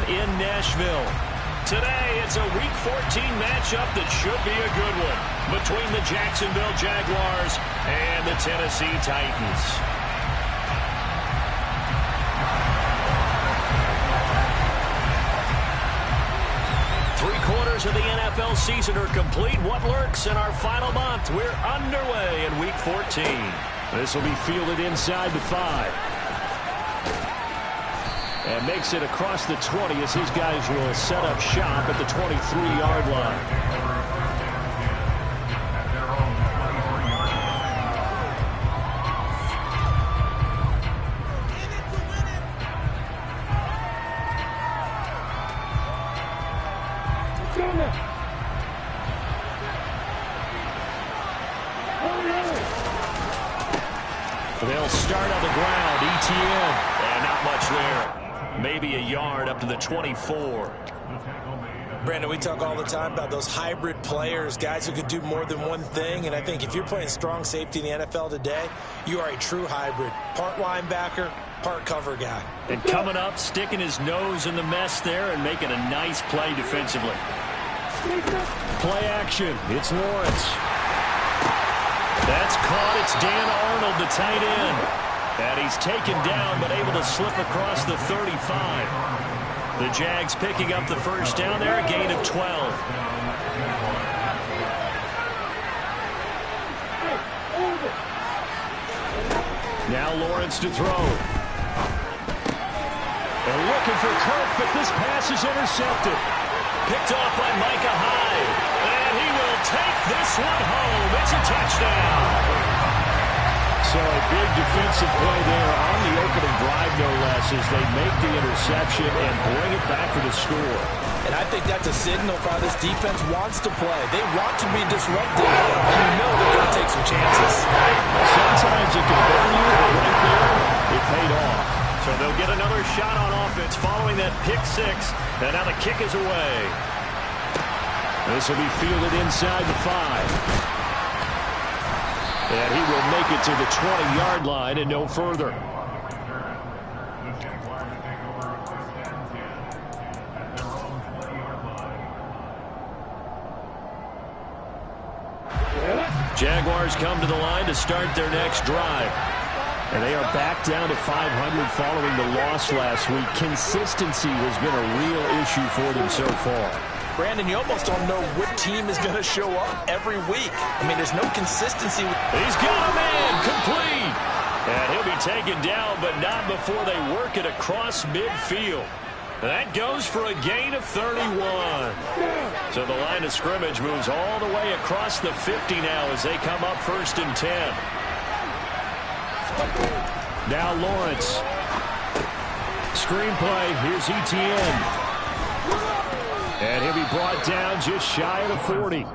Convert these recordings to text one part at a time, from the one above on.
in Nashville. Today, it's a Week 14 matchup that should be a good one between the Jacksonville Jaguars and the Tennessee Titans. Three-quarters of the NFL season are complete. What lurks in our final month? We're underway in Week 14. This will be fielded inside the 5. And makes it across the 20 as his guys will set up shop at the 23-yard line. They'll start on the ground. ETN. And not much there. Maybe a yard up to the 24. Brandon, we talk all the time about those hybrid players, guys who can do more than one thing. And I think if you're playing strong safety in the NFL today, you are a true hybrid. Part linebacker, part cover guy. And coming up, sticking his nose in the mess there and making a nice play defensively. Play action. It's Lawrence. That's caught. It's Dan Arnold, the tight end. And he's taken down but able to slip across the 35. The Jags picking up the first down there, a gain of 12. Now Lawrence to throw. They're looking for Kirk, but this pass is intercepted. Picked off by Micah Hyde. And he will take this one home. It's a touchdown. So a big defensive play there on the opening drive, no less, as they make the interception and bring it back for the score. And I think that's a signal for how this defense wants to play. They want to be disruptive, and you know they're going to take some chances. Sometimes it can burn you, but right there, it paid off. So they'll get another shot on offense following that pick 6, and now the kick is away. This will be fielded inside the 5. And he will make it to the 20-yard line and no further. Jaguars come to the line to start their next drive. And they are back down to 500 following the loss last week. Consistency has been a real issue for them so far. Brandon, you almost don't know what team is going to show up every week. I mean, there's no consistency. He's got a man complete. And he'll be taken down, but not before they work it across midfield. That goes for a gain of 31. So the line of scrimmage moves all the way across the 50 now as they come up 1st and 10. Now Lawrence. Screenplay. Here's ETN. And he'll be brought down just shy of the 40.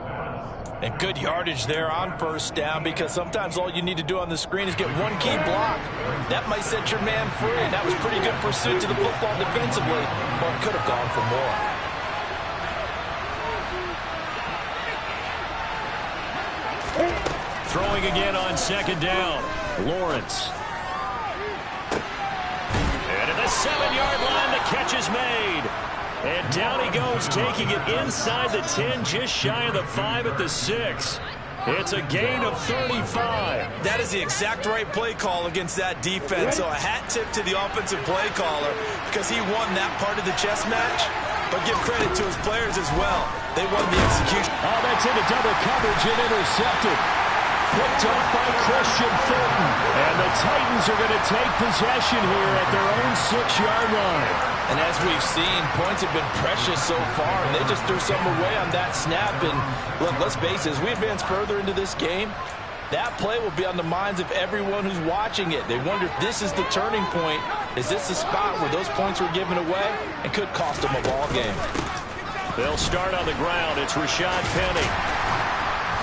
And good yardage there on 1st down, because sometimes all you need to do on the screen is get one key block. That might set your man free. And that was pretty good pursuit to the football defensively, but could have gone for more. Throwing again on 2nd down. Lawrence. And at the 7-yard line, the catch is made. And down he goes, taking it inside the 10, just shy of the 5 at the 6. It's a gain of 35. That is the exact right play call against that defense. So a hat tip to the offensive play caller, because he won that part of the chess match. But give credit to his players as well. They won the execution. Oh, that's into double coverage and intercepted. Picked off by Christian Fulton. And the Titans are going to take possession here at their own 6-yard line. And as we've seen, points have been precious so far, and they just threw some away on that snap. And look, let's face it, as we advance further into this game, that play will be on the minds of everyone who's watching it. They wonder if this is the turning point. Is this the spot where those points were given away and could cost them a ball game? They'll start on the ground. It's Rashad Penny.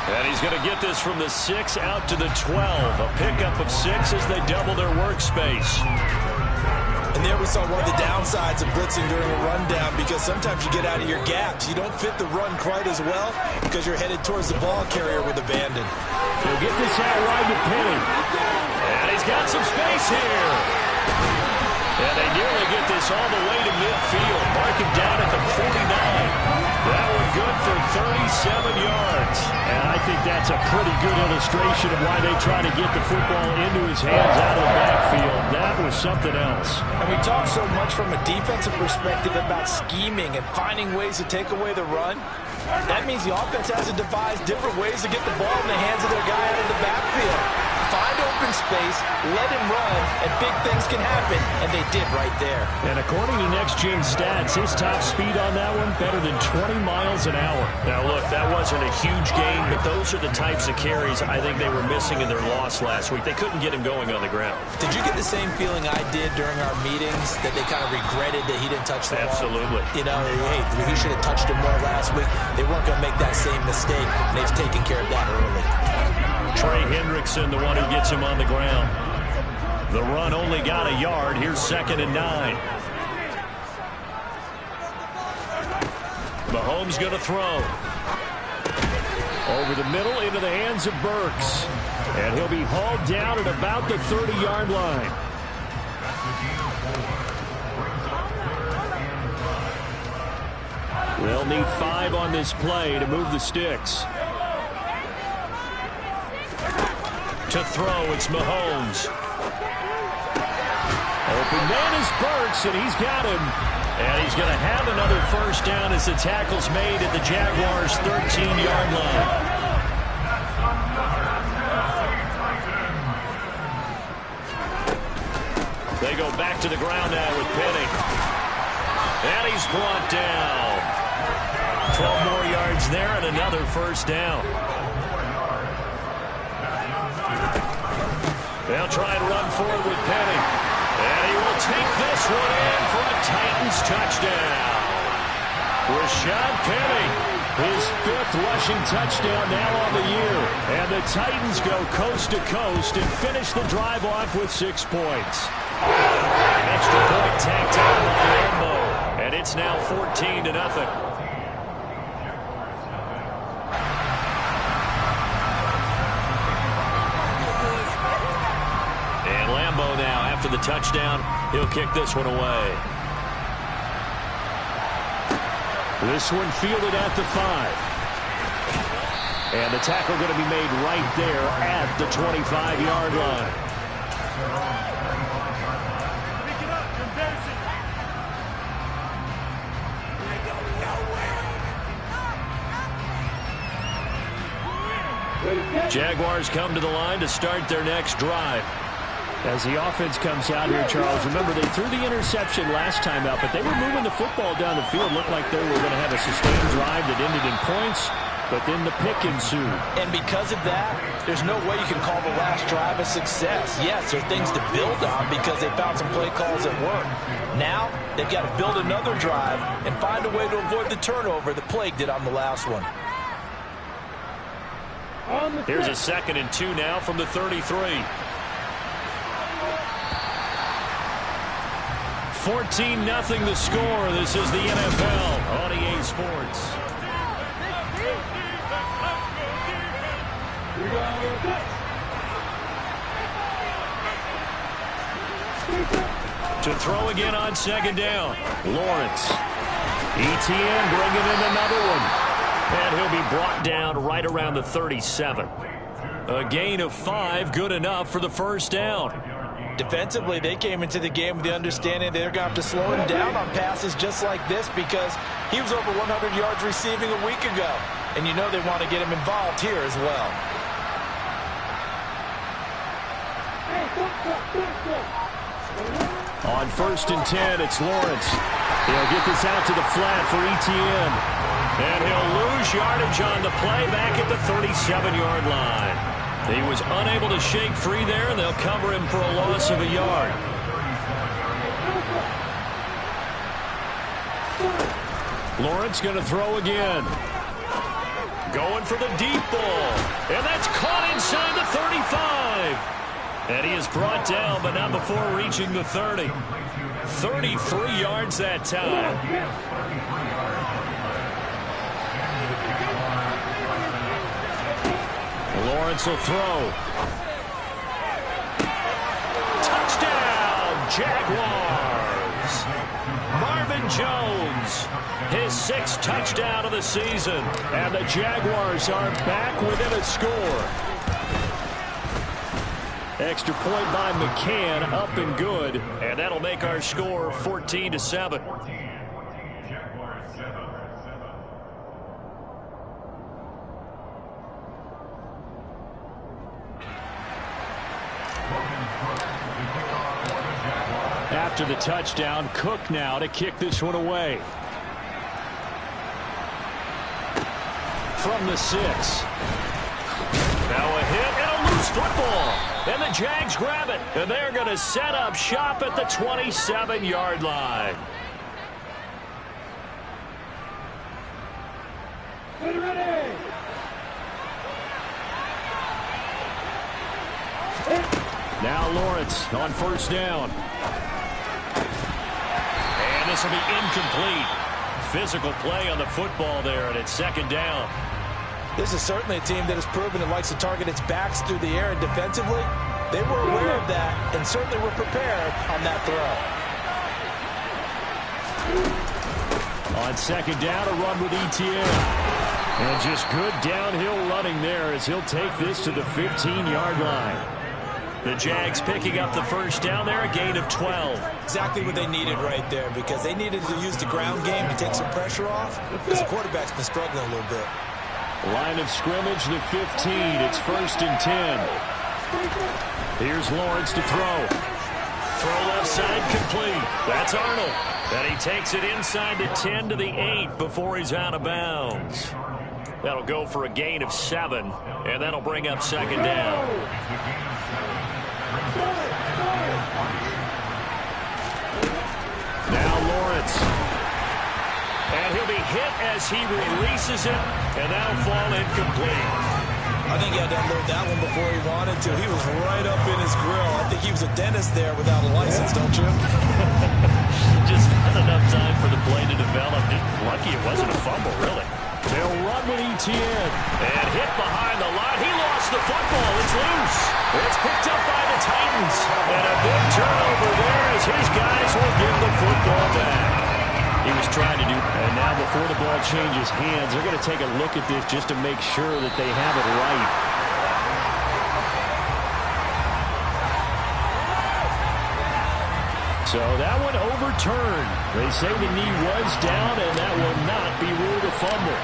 And he's going to get this from the 6 out to the 12. A pickup of 6 as they double their workspace. And there we saw one of the downsides of blitzing during a rundown, because sometimes you get out of your gaps. You don't fit the run quite as well because you're headed towards the ball carrier with abandon. He'll get this out wide to Penny. And he's got some space here. And they nearly get this all the way to midfield. Marcus think that's a pretty good illustration of why they try to get the football into his hands out of the backfield. That was something else. And we talk so much from a defensive perspective about scheming and finding ways to take away the run. That means the offense has to devise different ways to get the ball in the hands of their guy out of the backfield. Find open space, let him run, and big things can happen, and they did right there. And according to Next Gen Stats, his top speed on that one, better than 20 miles an hour. Now, look, that wasn't a huge gain, but those are the types of carries I think they were missing in their loss last week. They couldn't get him going on the ground. Did you get the same feeling I did during our meetings, that they kind of regretted that he didn't touch the ball? Absolutely. You know, hey, he should have touched him more last week. They weren't going to make that same mistake, and they've taken care of that early. Trey Hendrickson, the one who gets him on the ground. The run only got a yard. Here's 2nd and 9. Mahomes going to throw. Over the middle into the hands of Burks. And he'll be hauled down at about the 30-yard line. They'll need 5 on this play to move the sticks. To throw, it's Mahomes. Open man is Burks, and he's got him. And he's going to have another first down as the tackle's made at the Jaguars' 13-yard line. They go back to the ground now with Penny. And he's brought down. 12 more yards there and another first down. They'll try and run forward with Penny. And he will take this one in for a Titans touchdown. Rashad Penny, his 5th rushing touchdown now on the year. And the Titans go coast to coast and finish the drive off with 6 points. An extra point tacked on by Lambo. And it's now 14-0. Now, after the touchdown, he'll kick this one away. This one fielded at the 5. And the tackle going to be made right there at the 25-yard line. Jaguars come to the line to start their next drive. As the offense comes out here, Charles, remember they threw the interception last time out, but they were moving the football down the field. Looked like they were going to have a sustained drive that ended in points, but then the pick ensued. And because of that, there's no way you can call the last drive a success. Yes, there are things to build on because they found some play calls that work. Now, they've got to build another drive and find a way to avoid the turnover that plagued it on the last one. Here's a 2nd and 2 now from the 33. 14-0 the score. This is the NFL on EA Sports. To throw again on 2nd down. Lawrence. ETN bringing in another one. And he'll be brought down right around the 37. A gain of 5, good enough for the first down. Defensively, they came into the game with the understanding they're going to have to slow him down on passes just like this because he was over 100 yards receiving a week ago. And you know they want to get him involved here as well. On 1st and 10, it's Lawrence. He'll get this out to the flat for ETN. And he'll lose yardage on the play back at the 37-yard line. He was unable to shake free there, and they'll cover him for a loss of a yard. Lawrence going to throw again. Going for the deep ball. And that's caught inside the 35. And he is brought down, but not before reaching the 30. 33 yards that time. Lawrence will throw. Touchdown, Jaguars. Marvin Jones his 6th touchdown of the season. And the Jaguars are back within a score. Extra point by McCann, up and good. And that'll make our score 14-7. After the touchdown, Cook now to kick this one away. From the 6. Now a hit and a loose football. And the Jags grab it. And they're going to set up shop at the 27-yard line. Ready. Now Lawrence on first down. And this will be incomplete. Physical play on the football there, and it's 2nd down. This is certainly a team that has proven it likes to target its backs through the air, and defensively, they were aware of that and certainly were prepared on that throw. On 2nd down, a run with Etienne. And just good downhill running there as he'll take this to the 15-yard line. The Jags picking up the first down there, a gain of 12. Exactly what they needed right there, because they needed to use the ground game to take some pressure off, because the quarterback's been struggling a little bit. Line of scrimmage, the 15. It's 1st and 10. Here's Lawrence to throw. Throw left side complete. That's Arnold. And he takes it inside the 10 to the 8 before he's out of bounds. That'll go for a gain of 7, and that'll bring up 2nd down. Now Lawrence. And he'll be hit as he releases it, and that'll fall incomplete. I think he had to unload that one before he wanted to. He was right up in his grill. I think he was a dentist there without a license, don't you? Just not enough time for the play to develop. Just lucky it wasn't a fumble, really. They'll run with Etienne. And hit behind the line. He lost the football. It's loose. It's picked up by the Titans. And a big turnover there as his guys will give the football back. He was trying to do, and now before the ball changes hands, they're going to take a look at this just to make sure that they have it right. So that one overturned. They say the knee was down, and that will not be ruled a fumble.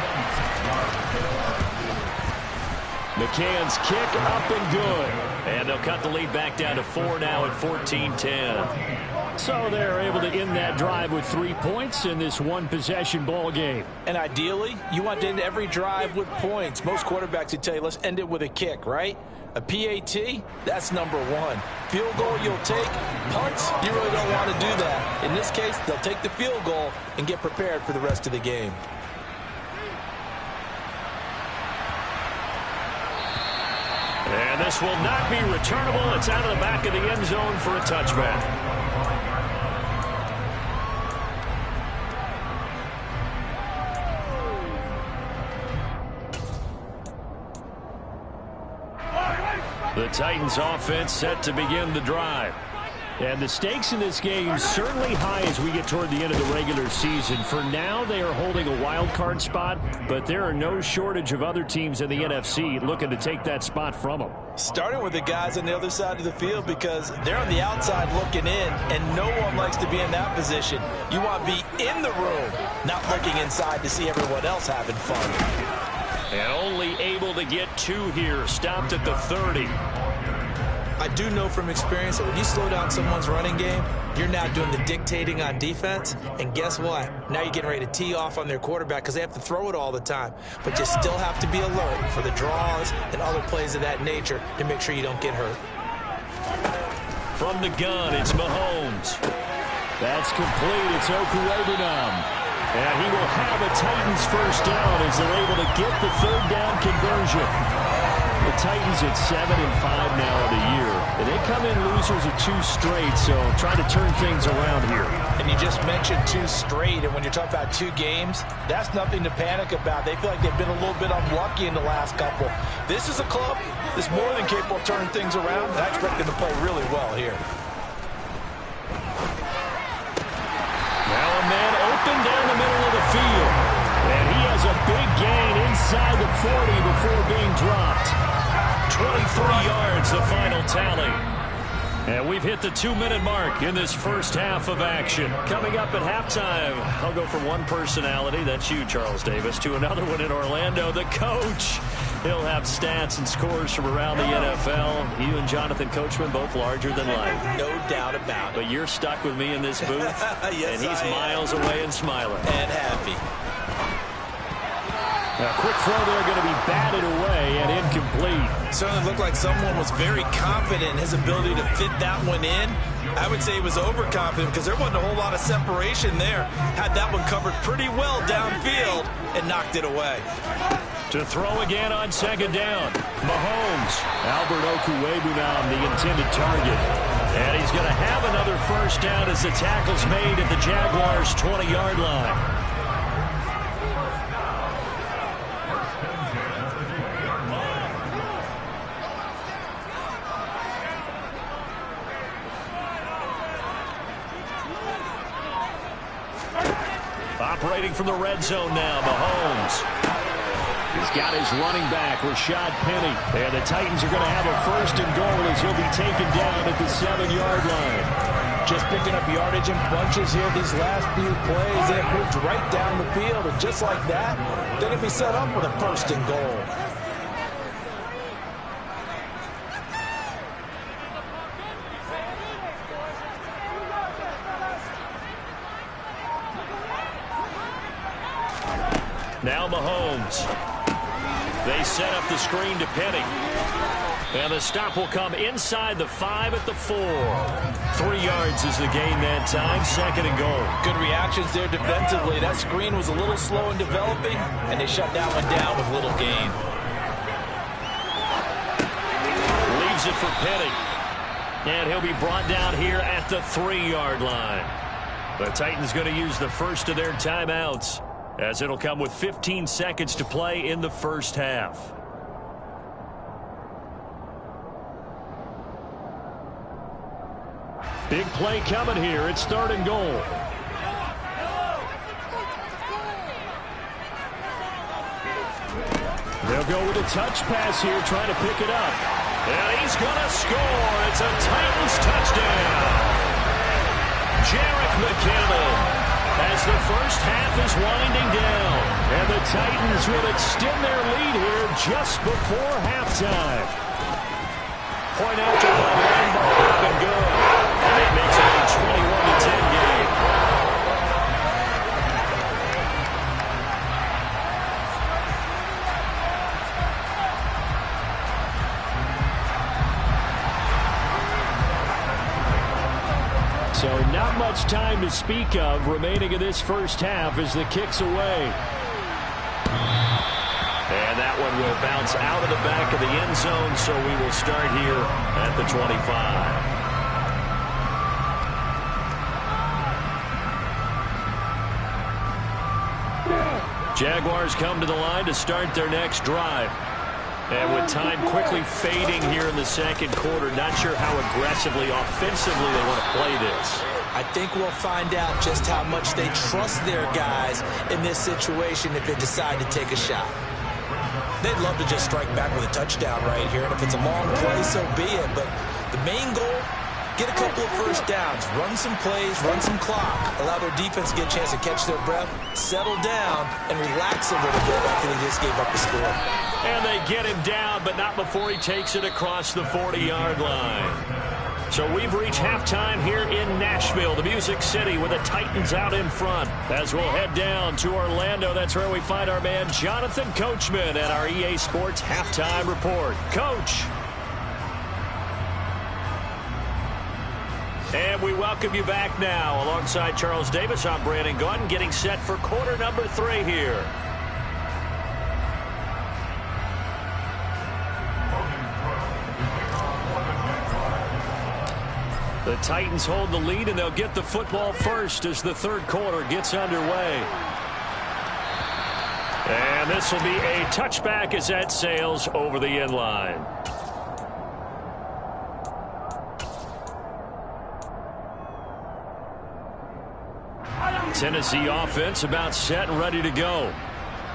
McCann's kick up and good. And they'll cut the lead back down to 4 now at 14-10. So they're able to end that drive with 3 points in this one-possession ball game. And ideally, you want to end every drive with points. Most quarterbacks would tell you, let's end it with a kick, right? A PAT, that's number 1. Field goal you'll take. Punts, you really don't want to do that. In this case, they'll take the field goal and get prepared for the rest of the game. And this will not be returnable. It's out of the back of the end zone for a touchback. The Titans offense set to begin the drive. And the stakes in this game certainly high as we get toward the end of the regular season. For now, they are holding a wild card spot, but there are no shortage of other teams in the NFC looking to take that spot from them. Starting with the guys on the other side of the field, because they're on the outside looking in, and no one likes to be in that position. You want to be in the room, not looking inside to see everyone else having fun. And only able to get 2 here, stopped at the 30. I do know from experience that when you slow down someone's running game, you're now doing the dictating on defense. And guess what? Now you're getting ready to tee off on their quarterback because they have to throw it all the time. But you still have to be alert for the draws and other plays of that nature to make sure you don't get hurt. From the gun, it's Mahomes. That's complete. It's Okurebanam. And he will have a Titans first down as they're able to get the 3rd down conversion. The Titans at 7-5 now of the year. And they come in losers of 2 straight, so trying to turn things around here. And you just mentioned 2 straight, and when you're talking about 2 games, that's nothing to panic about. They feel like they've been a little bit unlucky in the last couple. This is a club that's more than capable of turning things around, and I expect them to play really well here. Now a man open down the middle of the field. inside the 40 before being dropped. 23 yards, the final tally. And we've hit the 2-minute mark in this first half of action. Coming up at halftime, I'll go from one personality, that's you, Charles Davis, to another one in Orlando, the coach. He'll have stats and scores from around the NFL. You and Jonathan Coachman, both larger than life. No doubt about it. But you're stuck with me in this booth, yes, and he's miles away and smiling. And happy. A quick throw there, going to be batted away and incomplete. Certainly looked like someone was very confident in his ability to fit that one in. I would say he was overconfident because there wasn't a whole lot of separation there. Had that one covered pretty well downfield and knocked it away. To throw again on second down. Mahomes. Albert Okwuegbunam, the intended target. And he's going to have another first down as the tackle's made at the Jaguars' 20-yard line. Operating from the red zone now, Mahomes. He's got his running back, Rashad Penny. And the Titans are going to have a first and goal as he'll be taken down at the 7-yard line. Just picking up yardage in bunches here these last few plays. They have moved right down the field, and just like that, they're going to be set up with a first and goal. Now Mahomes. They set up the screen to Penny. And the stop will come inside the 5 at the 4. 3 yards is the gain that time. Second and goal. Good reactions there defensively. That screen was a little slow in developing, and they shut that one down with little gain. Leaves it for Penny. And he'll be brought down here at the 3-yard line. The Titans going to use the first of their timeouts, as it'll come with 15 seconds to play in the first half. Big play coming here. It's third and goal. They'll go with a touch pass here, trying to pick it up. And he's going to score. It's a Titans touchdown. Jerick McKinnon. As the first half is winding down, and the Titans will extend their lead here just before halftime. Point after one by Robin Good. And it makes it a 21-10 game. So not much time to speak of remaining in this first half as the kick's away. And that one will bounce out of the back of the end zone, so we will start here at the 25. Jaguars come to the line to start their next drive. And with time quickly fading here in the second quarter, not sure how aggressively, offensively they want to play this. I think we'll find out just how much they trust their guys in this situation if they decide to take a shot. They'd love to just strike back with a touchdown right here, and if it's a long play, so be it. But the main goal, get a couple of first downs, run some plays, run some clock, allow their defense to get a chance to catch their breath, settle down, and relax a little bit after they just gave up the score. And they get him down, but not before he takes it across the 40-yard line. So we've reached halftime here in Nashville, the Music City, with the Titans out in front. As we'll head down to Orlando, that's where we find our man Jonathan Coachman at our EA Sports Halftime Report. Coach. And we welcome you back now. Alongside Charles Davis, I'm Brandon Gaudin, getting set for quarter number 3 here. The Titans hold the lead, and they'll get the football first as the third quarter gets underway. And this will be a touchback as that sails over the end line. Tennessee offense about set and ready to go.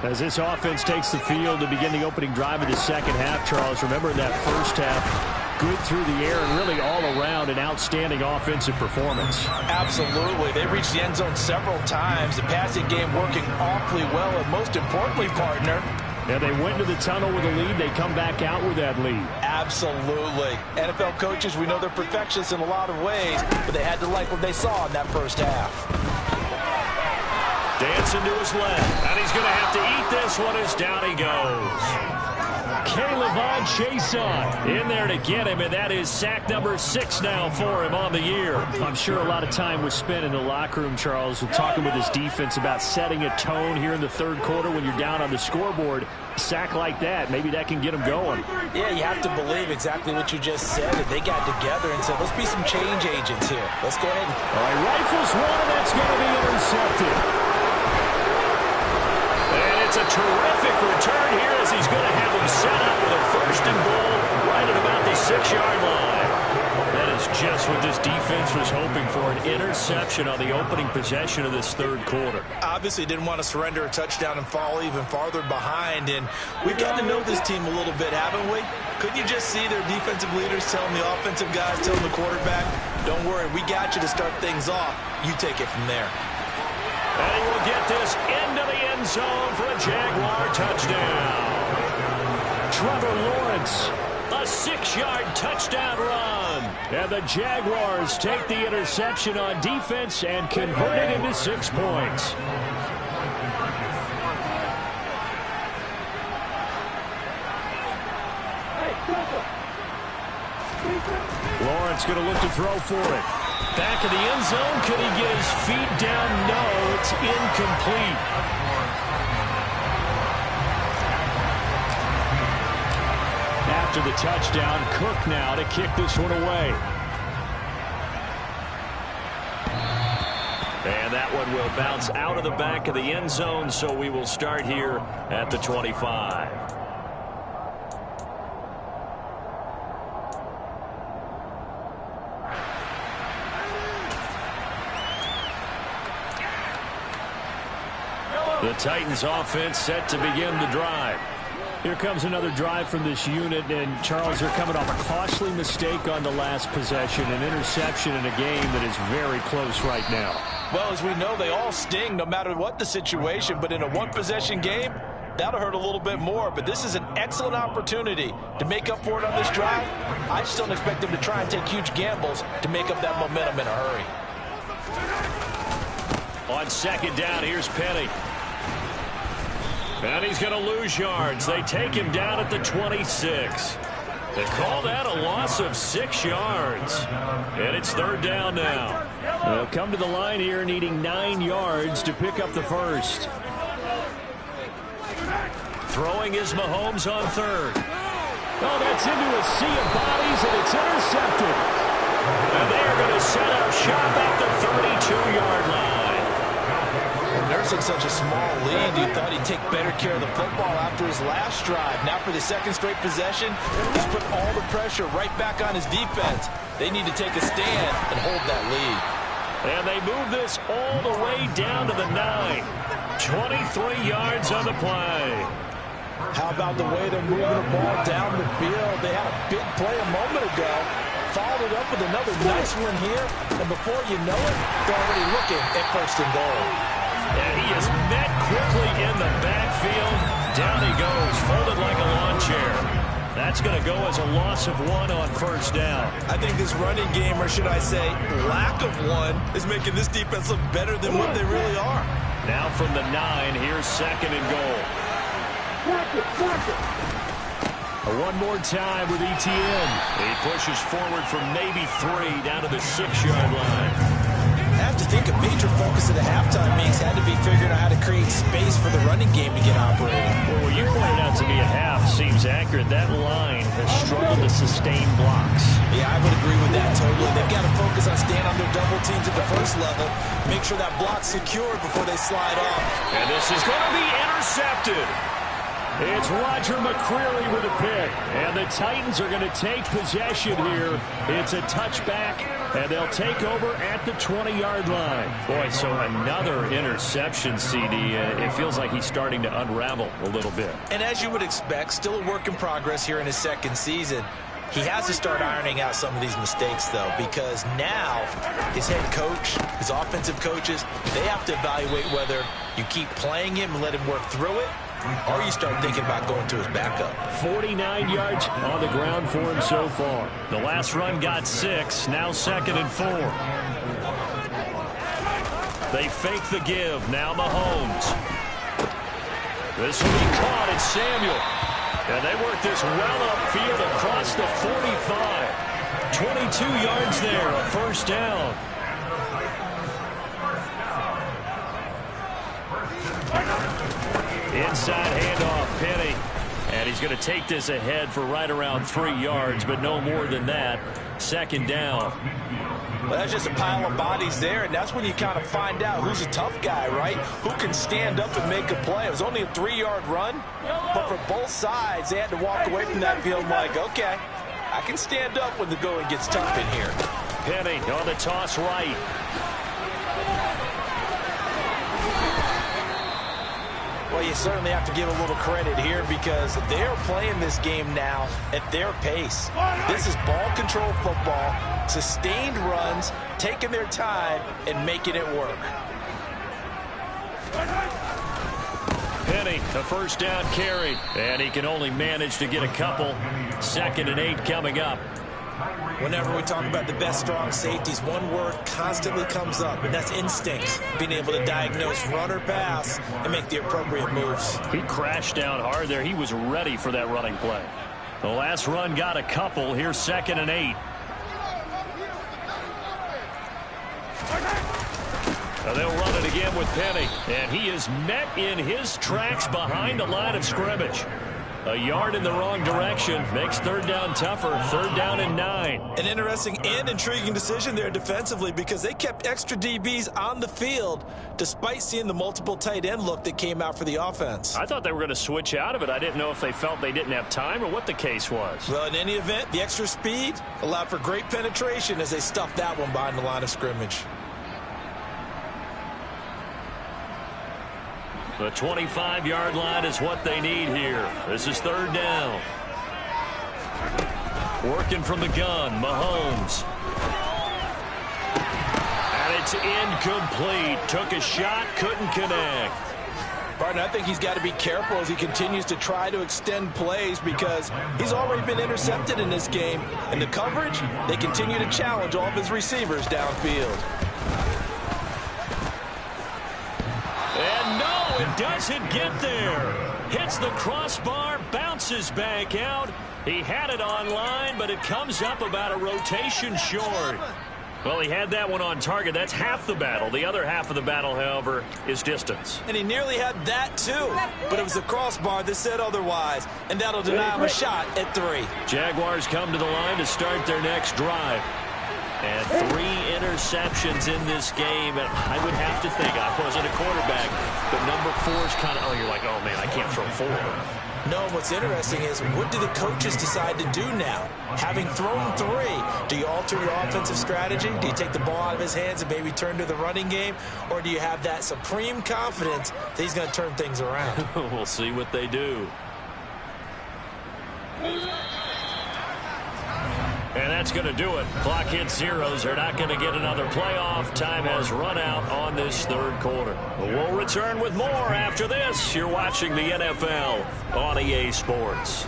As this offense takes the field to begin the opening drive of the second half, Charles, remember in that first half, good through the air and really all around an outstanding offensive performance. Absolutely. They reached the end zone several times. The passing game working awfully well, and most importantly, partner, yeah, they went to the tunnel with a lead. They come back out with that lead. Absolutely. NFL coaches, we know they're perfectionists in a lot of ways, but they had to like what they saw in that first half. Dancing to his left, and he's going to have to eat this one as down he goes. K'Lavon Chaisson in there to get him, and that is sack number 6 now for him on the year. I'm sure a lot of time was spent in the locker room, Charles, talking with his defense about setting a tone here in the third quarter when you're down on the scoreboard. A sack like that, maybe that can get him going. Yeah, you have to believe exactly what you just said. That they got together and said, let's be some change agents here. Let's go ahead. All right, rifles one, and that's going to be intercepted. And it's a terrific return here as he's going to have him set up with a first and goal right at about the 6-yard line. That is just what this defense was hoping for, an interception on the opening possession of this third quarter. Obviously didn't want to surrender a touchdown and fall even farther behind, and we've got to know this team a little bit, haven't we? Couldn't you just see their defensive leaders telling the offensive guys, telling the quarterback, don't worry, we got you to start things off. You take it from there. And he will get this into the end zone for a Jaguar touchdown. Trevor Lawrence, a 6-yard touchdown run. And the Jaguars take the interception on defense and convert it into 6 points. Lawrence going to look to throw for it. Back in the end zone. Could he get his feet down? No, it's incomplete. After the touchdown, Cook now to kick this one away. And that one will bounce out of the back of the end zone, so we will start here at the 25. The Titans offense set to begin the drive. Here comes another drive from this unit, and Charles, they're coming off a costly mistake on the last possession, an interception in a game that is very close right now. Well, as we know, they all sting no matter what the situation, but in a one-possession game, that'll hurt a little bit more. But this is an excellent opportunity to make up for it on this drive. I just don't expect them to try and take huge gambles to make up that momentum in a hurry. On second down, here's Penny. And he's going to lose yards. They take him down at the 26. They call that a loss of 6 yards. And it's third down now. They'll come to the line here needing 9 yards to pick up the first. Throwing is Mahomes on third. Oh, that's into a sea of bodies, and it's intercepted. And they are going to set up shop at the 32-yard line. Nursing such a small lead, you thought he'd take better care of the football after his last drive. Now for the second straight possession, he's put all the pressure right back on his defense. They need to take a stand and hold that lead. And they move this all the way down to the 9. 23 yards on the play. How about the way they're moving the ball down the field? They had a big play a moment ago. Followed up with another nice one here. And before you know it, they're already looking at first and goal. And he is met quickly in the backfield. Down he goes, folded like a lawn chair. That's going to go as a loss of 1 on first down. I think this running game, or should I say lack of one, is making this defense look better than what they really are. Now from the 9, here's second and goal. One more time with ETN. He pushes forward from maybe 3 down to the 6-yard line. I have to think a major focus of the halftime meetings had to be figuring out how to create space for the running game to get operating. Well, what you pointed out to me at half seems accurate. That line has struggled to sustain blocks. Yeah, I would agree with that totally. They've got to focus on staying on their double teams at the first level, make sure that block's secured before they slide off. And this is going to be intercepted. It's Roger McCreary with a pick. And the Titans are going to take possession here. It's a touchback, and they'll take over at the 20-yard line. Boy, so another interception, CD. It feels like he's starting to unravel a little bit. And as you would expect, still a work in progress here in his second season. He has to start ironing out some of these mistakes, though, because now his head coach, his offensive coaches, they have to evaluate whether you keep playing him and let him work through it, or you start thinking about going to his backup. 49 yards on the ground for him so far. The last run got 6, now 2nd and 4. They fake the give, now Mahomes. This will be caught, it's Samuel. And they work this well upfield across the 45. 22 yards there, a first down. Inside handoff, Penny. And he's going to take this ahead for right around 3 yards, but no more than that. 2nd down. Well, that's just a pile of bodies there, and that's when you kind of find out who's a tough guy, right? Who can stand up and make a play. It was only a 3-yard run, but for both sides, they had to walk away from that field like, okay, I can stand up when the going gets tough in here. Penny on the toss right. Well, you certainly have to give a little credit here because they're playing this game now at their pace. This is ball control football, sustained runs, taking their time and making it work. Penny, the first down carry, and he can only manage to get a couple. 2nd and 8 coming up. Whenever we talk about the best strong safeties, one word constantly comes up, and that's instinct. Being able to diagnose run or pass and make the appropriate moves. He crashed down hard there. He was ready for that running play. The last run got a couple. Here's 2nd and 8. Now they'll run it again with Penny, and he is met in his tracks behind the line of scrimmage. A yard in the wrong direction makes 3rd down tougher. 3rd down and 9. An interesting and intriguing decision there defensively because they kept extra DBs on the field despite seeing the multiple tight end look that came out for the offense. I thought they were going to switch out of it. I didn't know if they felt they didn't have time or what the case was. Well, in any event, the extra speed allowed for great penetration as they stuffed that one behind the line of scrimmage. The 25-yard line is what they need here. This is 3rd down. Working from the gun, Mahomes. And it's incomplete. Took a shot, couldn't connect. Partner, I think he's got to be careful as he continues to try to extend plays because he's already been intercepted in this game. And the coverage, they continue to challenge all of his receivers downfield. And no, it doesn't get there. Hits the crossbar, bounces back out. He had it on line, but it comes up about a rotation short. Well, he had that one on target. That's half the battle. The other half of the battle, however, is distance. And he nearly had that, too. But it was the crossbar that said otherwise, and that'll deny him a shot at 3. Jaguars come to the line to start their next drive. And 3 interceptions in this game. And I would have to think, I wasn't a quarterback, but number 4 is kind of, oh, you're like, oh, man, I can't throw 4. No, what's interesting is what do the coaches decide to do now? Having thrown 3, do you alter your offensive strategy? Do you take the ball out of his hands and maybe turn to the running game? Or do you have that supreme confidence that he's going to turn things around? We'll see what they do. And that's going to do it. Clock hits zeros. They're not going to get another playoff. Time has run out on this 3rd quarter. We'll return with more after this. You're watching the NFL on EA Sports.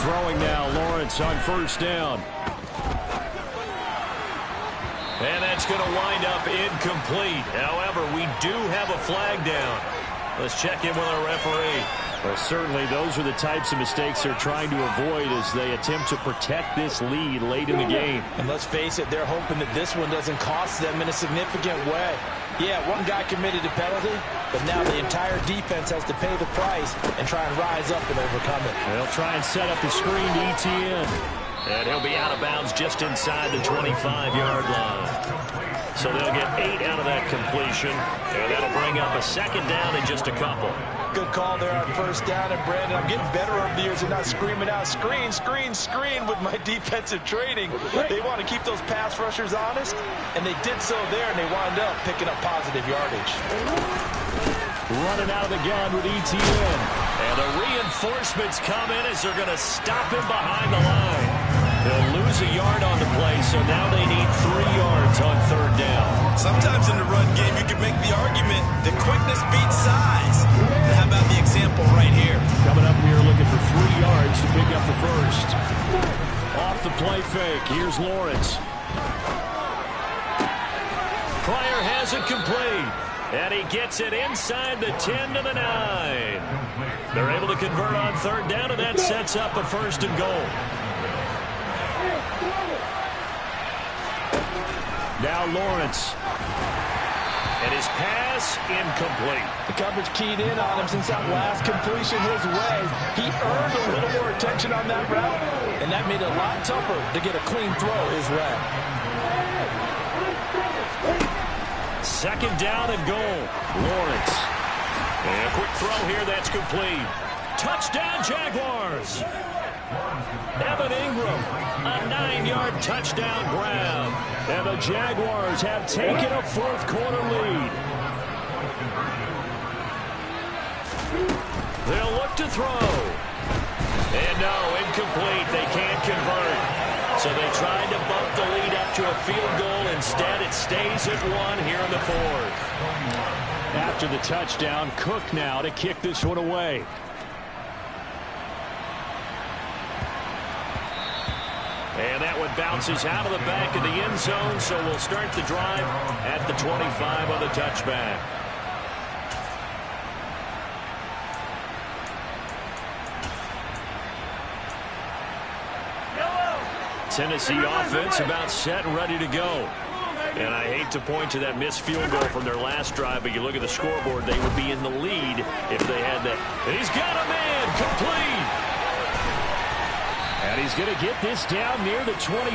throwing now. Lawrence on first down. And that's going to wind up incomplete. However, we do have a flag down. Let's check in with our referee. Well, certainly those are the types of mistakes they're trying to avoid as they attempt to protect this lead late in the game. And let's face it, they're hoping that this one doesn't cost them in a significant way. Yeah, one guy committed a penalty, but now the entire defense has to pay the price and try and rise up and overcome it. They'll try and set up the screen to ETN. And he'll be out of bounds just inside the 25-yard line. So they'll get 8 out of that completion, and that'll bring up a second down in just a couple. Good call there on first down, and Brandon, I'm getting better over the years and not screaming out, screen, screen, screen with my defensive training. They want to keep those pass rushers honest, and they did so there, and they wound up picking up positive yardage. Running out of the gun with ETN. And the reinforcements come in as they're going to stop him behind the line. They'll lose a yard on the play, so now they need 3 yards on third down. Sometimes in the run game, you can make the argument that quickness beats size. And how about the example right here? Coming up here looking for 3 yards to pick up the first. Off the play fake. Here's Lawrence. Pryor has it complete. And he gets it inside the 10 to the 9. They're able to convert on third down, and that sets up a first and goal. Now Lawrence. And his pass incomplete. The coverage keyed in on him since that last completion his way. He earned a little more attention on that route, and that made it a lot tougher to get a clean throw his way. Second down and goal. Lawrence. And a quick throw here that's complete. Touchdown Jaguars. Evan Ingram, a 9-yard touchdown grab. And the Jaguars have taken a fourth-quarter lead. They'll look to throw. And no, incomplete. They can't convert. So they tried to bump the lead up to a field goal. Instead, it stays at 1 here in the fourth. After the touchdown, Cook now to kick this one away. And that one bounces out of the back of the end zone, so we'll start the drive at the 25 on the touchback. Tennessee offense about set and ready to go. And I hate to point to that missed field goal from their last drive, but you look at the scoreboard, they would be in the lead if they had that. And he's got a man, complete. And he's going to get this down near the 25.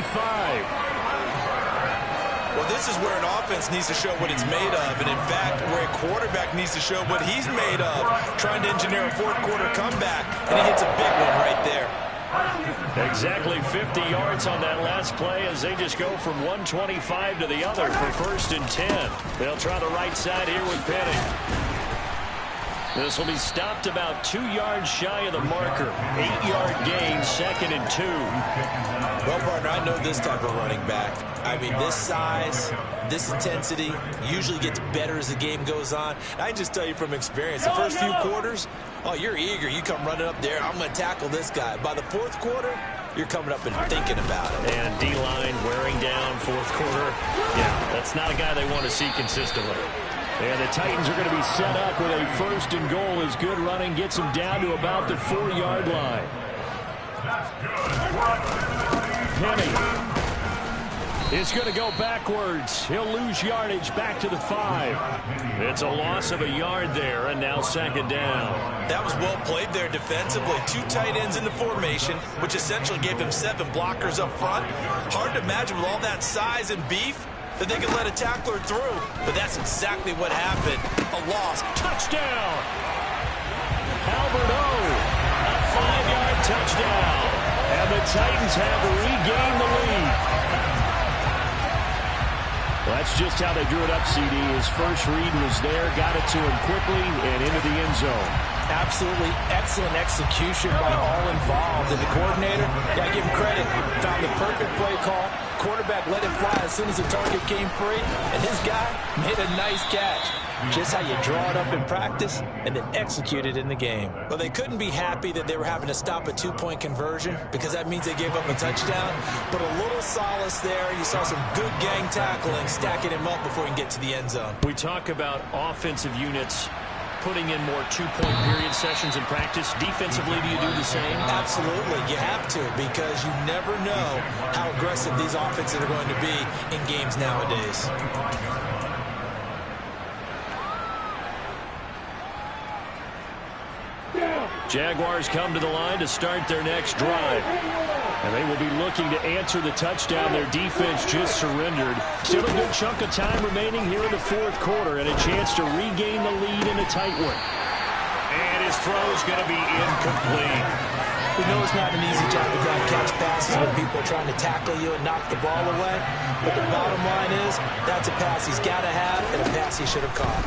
Well, this is where an offense needs to show what it's made of. And, in fact, where a quarterback needs to show what he's made of, trying to engineer a fourth-quarter comeback. And he hits a big one right there. Exactly 50 yards on that last play as they just go from 125 to the other for first and 10. They'll try the right side here with Penning. This will be stopped about 2 yards shy of the marker. 8-yard gain, second and 2. Well, partner, I know this type of running back. I mean, this size, this intensity usually gets better as the game goes on. I can just tell you from experience, the first few quarters, oh, you're eager. You come running up there, I'm going to tackle this guy. By the fourth quarter, you're coming up and thinking about it. And D-line wearing down fourth quarter. Yeah, that's not a guy they want to see consistently. And the Titans are going to be set up with a first and goal as good running gets them down to about the 4-yard line. Penning is going to go backwards. He'll lose yardage back to the 5. It's a loss of a yard there, and now second down. That was well played there defensively. 2 tight ends in the formation, which essentially gave them 7 blockers up front. Hard to imagine with all that size and beef that they could let a tackler through. But that's exactly what happened. A loss. Touchdown! Albert O, a 5-yard touchdown. And the Titans have regained the lead. Well, that's just how they drew it up, CD. His first read was there, got it to him quickly, and into the end zone. Absolutely excellent execution by all involved. And the coordinator, got to give him credit, found the perfect play call, quarterback let it fly as soon as the target came free, and his guy made a nice catch. Just how you draw it up in practice and then execute it in the game. Well, they couldn't be happy that they were having to stop a two-point conversion because that means they gave up a touchdown. But a little solace there. You saw some good gang tackling, stacking him up before he can get to the end zone. We talk about offensive units putting in more two-point period sessions in practice. Defensively, do you do the same? Absolutely. You have to, because you never know how aggressive these offenses are going to be in games nowadays. Jaguars come to the line to start their next drive. And they will be looking to answer the touchdown their defense just surrendered. Still a good chunk of time remaining here in the fourth quarter and a chance to regain the lead in a tight one. And his throw is going to be incomplete. We know it's not an easy job to grab catch passes when people are trying to tackle you and knock the ball away. But the bottom line is that's a pass he's got to have and a pass he should have caught.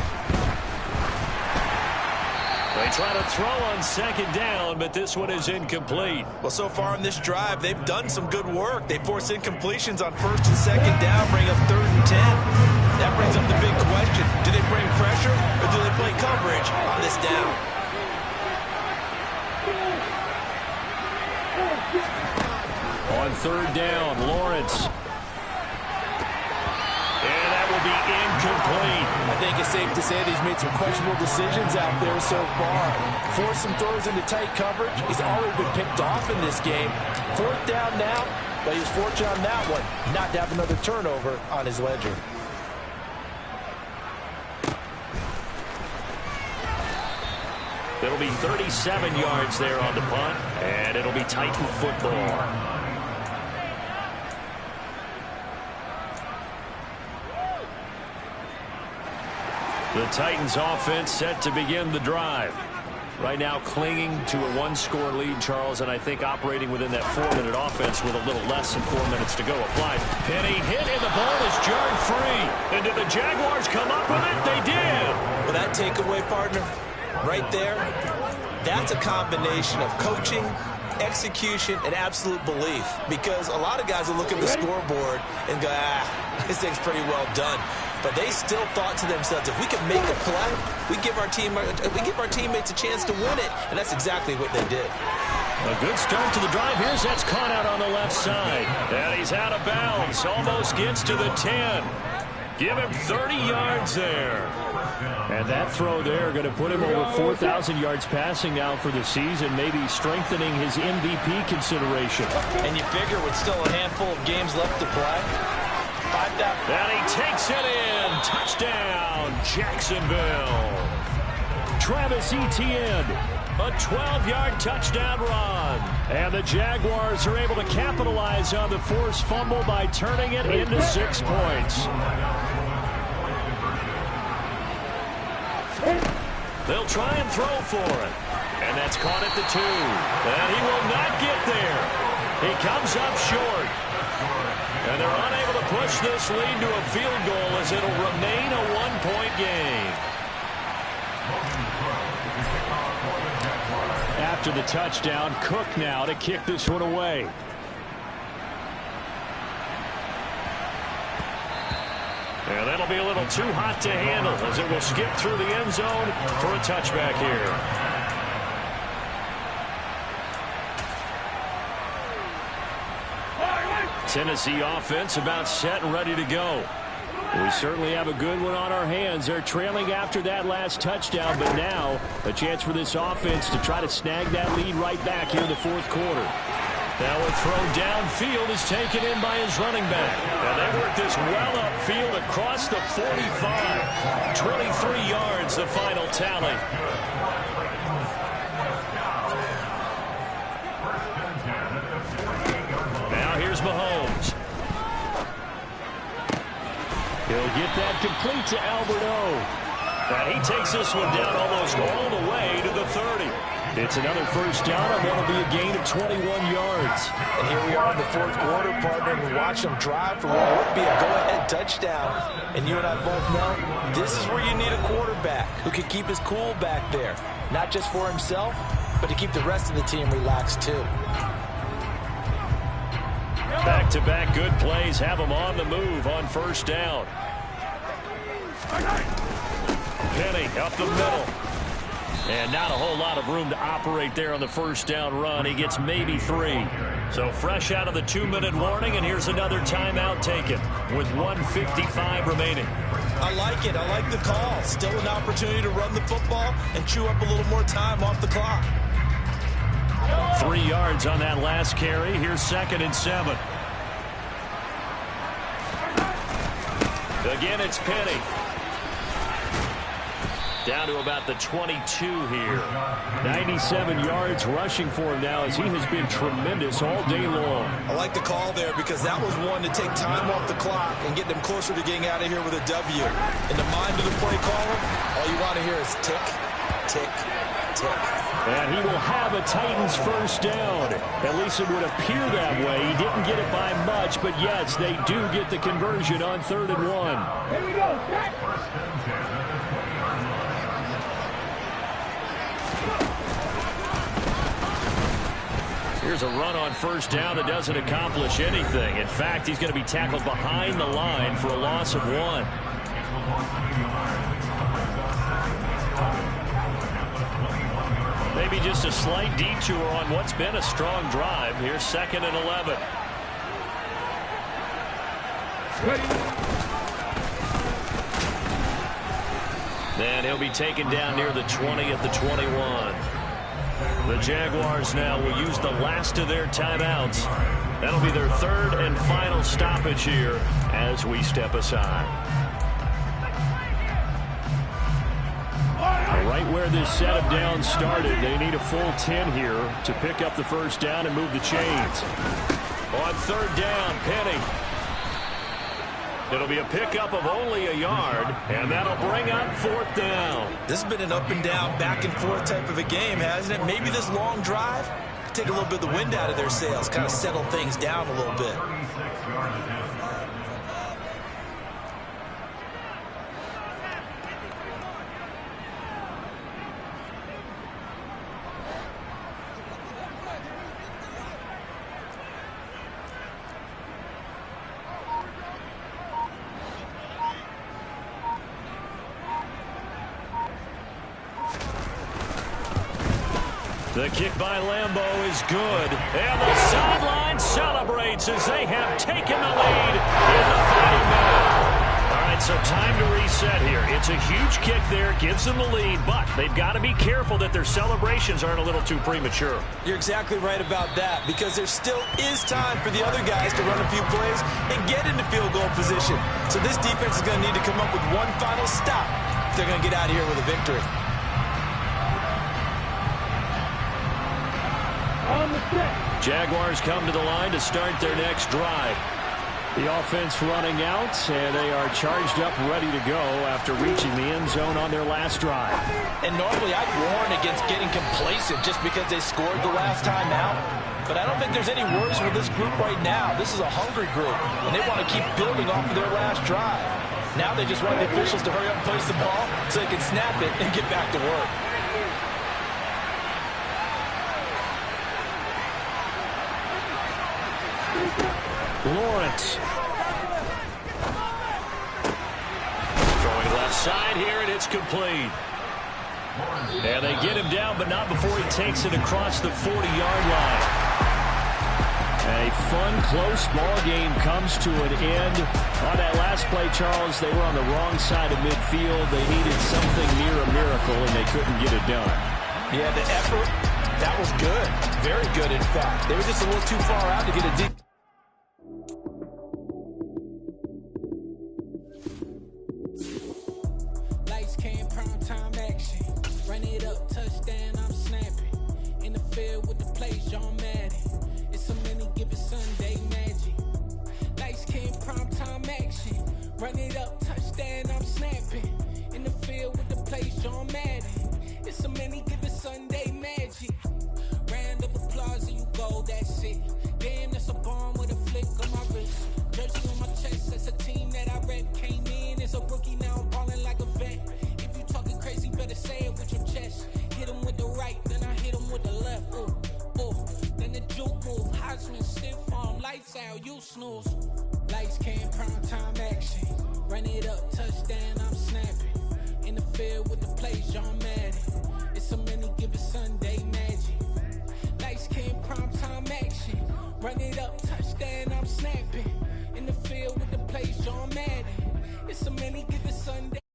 They try to throw on second down, but this one is incomplete. Well, so far in this drive, they've done some good work. They force incompletions on first and second down, bring up 3rd and 10. That brings up the big question. Do they bring pressure or do they play coverage on this down? On 3rd down, Lawrence. And that will be incomplete. I think it's safe to say that he's made some questionable decisions out there so far. Forced some throws into tight coverage. He's already been picked off in this game. 4th down now, but he's fortunate on that one not to have another turnover on his ledger. It'll be 37 yards there on the punt, and it'll be Titan football. The Titans offense set to begin the drive. Right now clinging to a one-score lead, Charles, and I think operating within that 4-minute offense with a little less than 4 minutes to go applied. Penny hit and the ball is jarred free. And did the Jaguars come up with it? They did. Well, that takeaway, partner, right there, that's a combination of coaching, execution, and absolute belief. Because a lot of guys will look at the scoreboard and go, this thing's pretty well done. But they still thought to themselves, if we can make a play, we give our teammates a chance to win it. And that's exactly what they did. A good start to the drive. Here's that's caught out on the left side. And he's out of bounds. Almost gets to the 10. Give him 30 yards there. And that throw there going to put him over 4,000 yards passing now for the season, maybe strengthening his MVP consideration. And you figure with still a handful of games left to play. And he takes it in. Touchdown, Jacksonville. Travis Etienne, a 12-yard touchdown run. And the Jaguars are able to capitalize on the forced fumble by turning it into 6 points. They'll try and throw for it. And that's caught at the 2. And he will not get there. He comes up short. And they're unable to push this lead to a field goal as it'll remain a one-point game. After the touchdown, Cook now to kick this one away. And that'll be a little too hot to handle as it will skip through the end zone for a touchback here. Tennessee offense about set and ready to go. We certainly have a good one on our hands. They're trailing after that last touchdown, but now a chance for this offense to try to snag that lead right back here in the fourth quarter. Now a throw downfield is taken in by his running back. And they work this well upfield across the 45. 23 yards, the final tally. Now here's Mahomes. He'll get that complete to Albert O. And he takes this one down almost all the way to the 30. It's another first down, and that'll be a gain of 21 yards. And here we are in the fourth quarter, partner, and we watch them drive for what would be a go-ahead touchdown. And you and I both know this is where you need a quarterback who can keep his cool back there. Not just for himself, but to keep the rest of the team relaxed too. Back-to-back good plays have them on the move on first down. Penny up the middle. And not a whole lot of room to operate there on the first down run. He gets maybe 3. So fresh out of the 2-minute warning, and here's another timeout taken with 1:55 remaining. I like it. I like the call. Still an opportunity to run the football and chew up a little more time off the clock. 3 yards on that last carry. Here's 2nd and 7. Again, it's Penny. Down to about the 22 here. 97 yards rushing for him now as he has been tremendous all day long. I like the call there because that was one to take time off the clock and get them closer to getting out of here with a W. In the mind of the play caller, all you want to hear is tick, tick, tick. And he will have a Titans first down. At least it would appear that way. He didn't get it by much, but yes, they do get the conversion on 3rd and 1. Here we go. Here's a run on first down that doesn't accomplish anything. In fact, he's going to be tackled behind the line for a loss of 1. Maybe just a slight detour on what's been a strong drive. Here's 2nd and 11. Then he'll be taken down near the 20 at the 21. The Jaguars now will use the last of their timeouts. That'll be their 3rd and final stoppage here as we step aside. Right where this set of downs started, they need a full 10 here to pick up the first down and move the chains. On 3rd down, Penny. It'll be a pickup of only a yard, and that'll bring up 4th down. This has been an up and down, back and forth type of a game, hasn't it? Maybe this long drive take a little bit of the wind out of their sails, kind of settle things down a little bit. The kick by Lambo is good. And the sideline celebrates as they have taken the lead in the 30-minute. All right, so time to reset here. It's a huge kick there, gives them the lead, but they've got to be careful that their celebrations aren't a little too premature. You're exactly right about that, because there still is time for the other guys to run a few plays and get into field goal position. So this defense is going to need to come up with one final stop if they're going to get out of here with a victory. Jaguars come to the line to start their next drive. The offense running out, and they are charged up, ready to go after reaching the end zone on their last drive. And normally I'd warn against getting complacent just because they scored the last time out. But I don't think there's any worries with this group right now. This is a hungry group, and they want to keep building off of their last drive. Now they just want the officials to hurry up and place the ball so they can snap it and get back to work. Lawrence. Throwing left side here, and it's complete. And they get him down, but not before he takes it across the 40-yard line. A fun, close ball game comes to an end. On that last play, Charles, they were on the wrong side of midfield. They needed something near a miracle, and they couldn't get it done. Yeah, the effort, that was good. Very good, in fact. They were just a little too far out to get a deep. Lights came, prime time action. Run it up, touchdown, I'm snapping. In the field with the plays, John Madden. It's so many, give it Sunday magic. Lights came, prime time action. Run it up, touchdown, I'm snapping. In the field with the plays, John Madden. It's so many, give it Sunday magic. Round of applause and you go, that's it. Damn, that's a bomb. out, you snooze. Lights, cam, prime time action. Run it up, touchdown, I'm snapping. In the field with the plays, John Madden. It's a many given Sunday magic. Lights, cam, prime time action. Run it up, touchdown, I'm snapping. In the field with the plays, John Madden. It's a many given Sunday.